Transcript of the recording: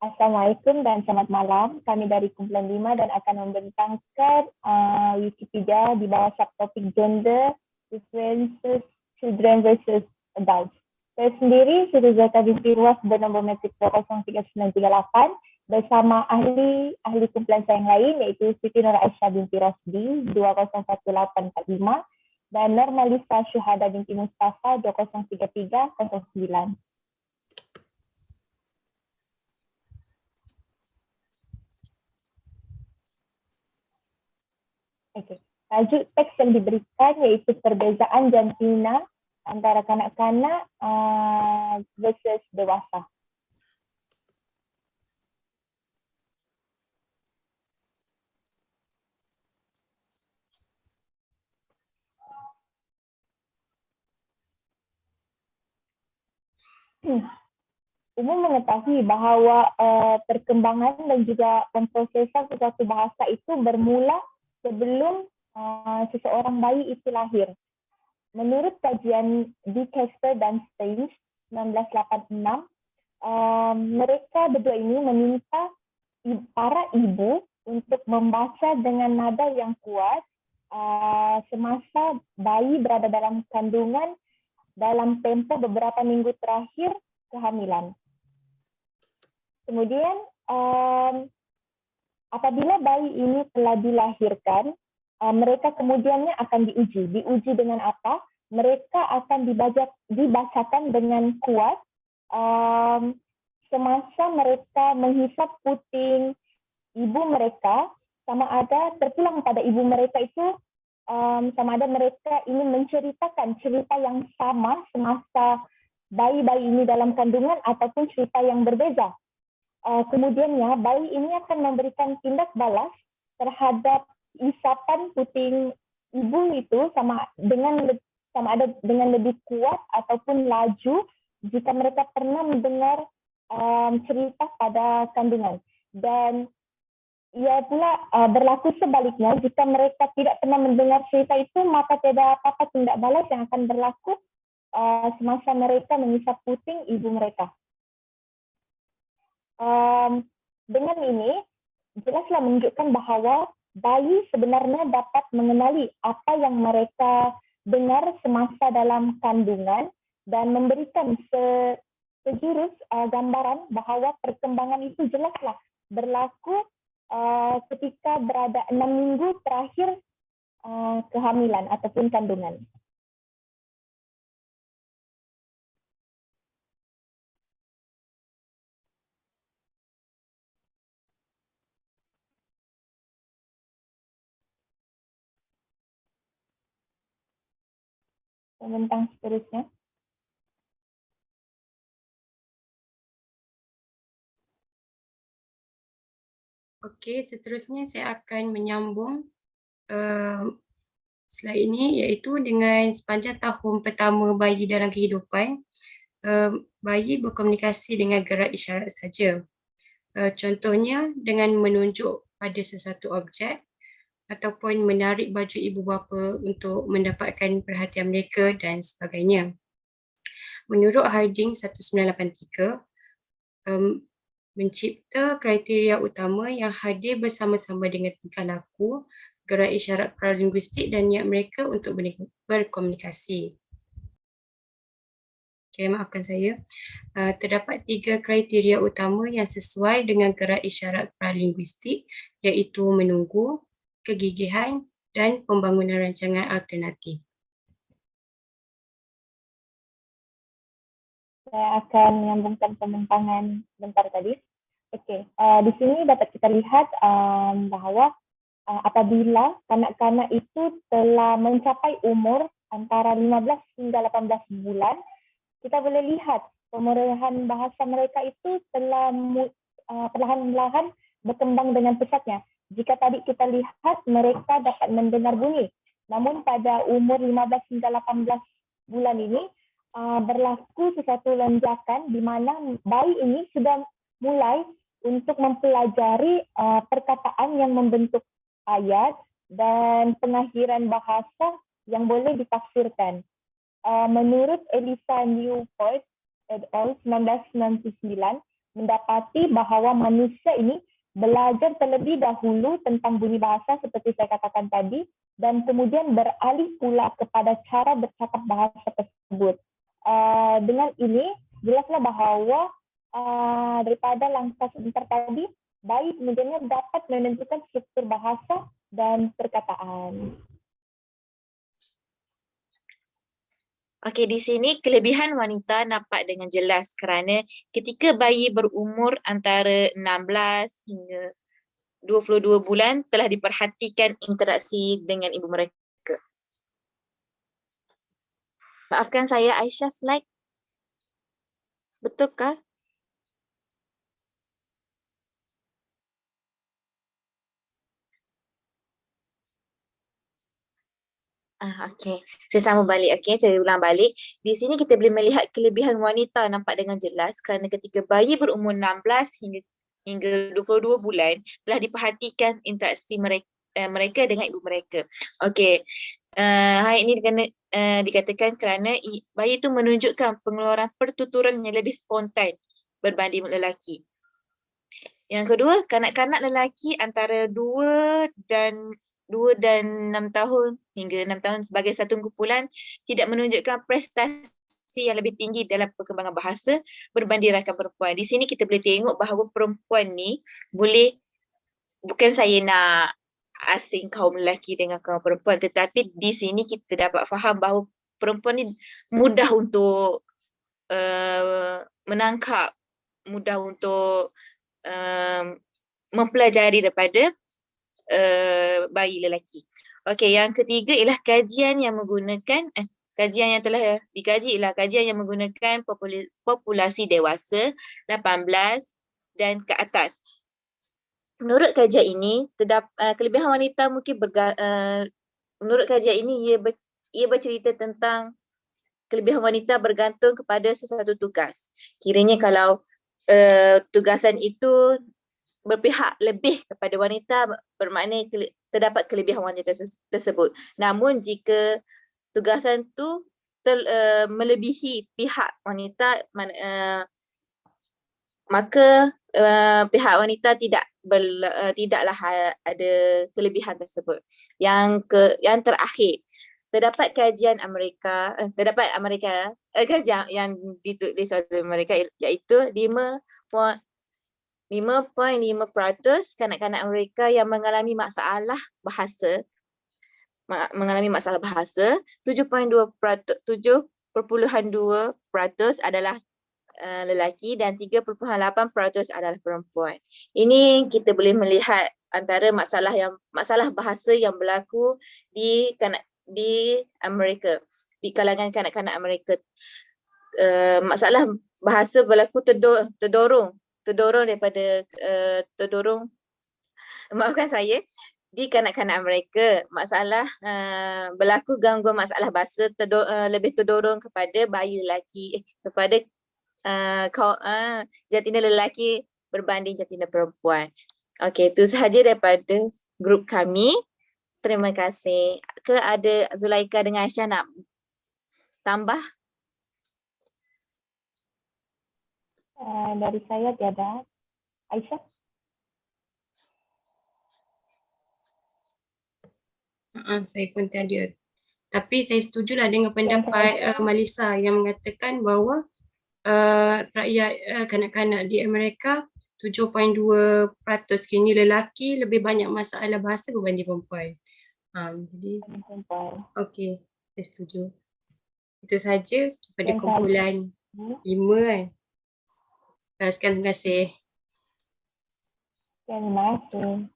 Assalamualaikum dan selamat malam. Kami dari Kumpulan 5 dan akan membentangkan Wikipedia di bawah subtopik gender, differences, children versus adults. Saya sendiri, Siti Zata binti Ruas bernombor metrik 2033938 bersama ahli kumpulan saya yang lain iaitu Siti Nur Aisyah binti Rosdi 201845 dan Normalisa Syuhada binti Mustafa 203309. Okay. Tajuk teks yang diberikan iaitu perbezaan jantina antara kanak-kanak versus dewasa. Umum mengetahui bahawa perkembangan dan juga pemprosesan sesuatu bahasa itu bermula sebelum seseorang bayi itu lahir. Menurut kajian D. Casper dan Steins 1986, mereka berdua ini meminta para ibu untuk membaca dengan nada yang kuat semasa bayi berada dalam kandungan dalam tempoh beberapa minggu terakhir kehamilan. Kemudian apabila bayi ini telah dilahirkan, mereka kemudiannya akan diuji dengan apa? Mereka akan dibacakan dengan kuat semasa mereka menghisap puting ibu mereka, sama ada terpulang pada ibu mereka itu, sama ada mereka ini menceritakan cerita yang sama semasa bayi-bayi ini dalam kandungan ataupun cerita yang berbeza. Kemudiannya bayi ini akan memberikan tindak balas terhadap isapan puting ibu itu sama ada dengan lebih kuat ataupun laju jika mereka pernah mendengar cerita pada kandungan. Dan ia pula berlaku sebaliknya, jika mereka tidak pernah mendengar cerita itu, maka tidak apa-apa tindak balas yang akan berlaku semasa mereka mengisap puting ibu mereka. Dengan ini, jelaslah menunjukkan bahawa bayi sebenarnya dapat mengenali apa yang mereka dengar semasa dalam kandungan dan memberikan sejurus gambaran bahawa perkembangan itu jelaslah berlaku ketika berada 6 minggu terakhir kehamilan ataupun kandungan. Tentang seterusnya. Okey, seterusnya saya akan menyambung slide ini, iaitu dengan sepanjang tahun pertama bayi dalam kehidupan, bayi berkomunikasi dengan gerak isyarat saja. Contohnya dengan menunjuk pada sesuatu objek ataupun menarik baju ibu bapa untuk mendapatkan perhatian mereka dan sebagainya. Menurut Harding 1983, mencipta kriteria utama yang hadir bersama-sama dengan tingkah laku, gerak isyarat pralinguistik dan niat mereka untuk berkomunikasi. Okay, maafkan saya. Terdapat 3 kriteria utama yang sesuai dengan gerak isyarat pralinguistik, iaitu menunggu, kegigihan dan pembangunan rancangan alternatif. Saya akan menyambungkan pembentangan bentar tadi. Okey, di sini dapat kita lihat bahawa apabila kanak-kanak itu telah mencapai umur antara 15 hingga 18 bulan, kita boleh lihat pemulihan bahasa mereka itu telah perlahan-lahan berkembang dengan pesatnya. Jika tadi kita lihat mereka dapat mendengar bunyi, namun pada umur 15 hingga 18 bulan ini berlaku sesuatu lonjakan di mana bayi ini sudah mulai untuk mempelajari perkataan yang membentuk ayat dan pengakhiran bahasa yang boleh ditafsirkan. Menurut Elisa Newport et al. 1999, mendapati bahawa manusia ini belajar terlebih dahulu tentang bunyi bahasa seperti saya katakan tadi, dan kemudian beralih pula kepada cara bercakap bahasa tersebut. Dengan ini, jelaslah bahawa daripada langkah sebentar tadi, bayi kemudiannya dapat menentukan struktur bahasa dan perkataan. Okey, di sini kelebihan wanita nampak dengan jelas kerana ketika bayi berumur antara 16 hingga 22 bulan telah diperhatikan interaksi dengan ibu mereka. Maafkan saya Aisyah, slide. Betulkah? Okey. Saya sambung balik. Okey, saya ulang balik. Di sini kita boleh melihat kelebihan wanita nampak dengan jelas kerana ketika bayi berumur 16 hingga 22 bulan telah diperhatikan interaksi mereka dengan ibu mereka. Okey. Hal ini dikatakan kerana bayi itu menunjukkan pengeluaran pertuturan yang lebih spontan berbanding lelaki. Yang kedua, kanak-kanak lelaki antara 2 dan 6 tahun hingga 6 tahun sebagai satu kumpulan tidak menunjukkan prestasi yang lebih tinggi dalam perkembangan bahasa berbanding rakan perempuan. Di sini kita boleh tengok bahawa perempuan ni boleh, bukan saya nak asing kaum lelaki dengan kaum perempuan, tetapi di sini kita dapat faham bahawa perempuan ni mudah untuk menangkap, mudah untuk mempelajari daripada bayi lelaki. Okey, yang ketiga ialah kajian yang telah dikaji ialah kajian yang menggunakan populasi dewasa 18 dan ke atas. Menurut kajian ini, kelebihan wanita mungkin menurut kajian ini ia bercerita tentang kelebihan wanita bergantung kepada sesuatu tugas. Kiranya kalau tugasan itu berpihak lebih kepada wanita, bermakna terdapat kelebihan wanita tersebut. Namun jika tugasan itu melebihi pihak wanita, maka pihak wanita tidaklah ada kelebihan tersebut. Yang terakhir, terdapat kajian kajian yang ditulis oleh mereka iaitu 5.5% kanak-kanak Amerika yang mengalami masalah bahasa, 7.2% adalah lelaki dan 3.8% adalah perempuan. Ini kita boleh melihat antara masalah bahasa yang berlaku di Amerika, di kalangan kanak-kanak Amerika. Masalah bahasa berlaku maafkan saya, di kanak-kanak Amerika, masalah berlaku gangguan masalah bahasa lebih terdorong kepada bayi lelaki, kepada jantina lelaki berbanding jantina perempuan. Okey, itu sahaja daripada grup kami. Terima kasih. Ada Zulaika dengan Aisyah nak tambah? Dari saya tiada. Aisyah? Saya pun tiada. Tapi saya setujulah dengan pendapat Malisa yang mengatakan bahawa rakyat kanak-kanak di Amerika 7.2% kini lelaki lebih banyak masalah bahasa berbanding perempuan. Jadi okey, saya setuju. Itu sahaja daripada kumpulan 5 kan. Sekian, terima kasih. Terima kasih.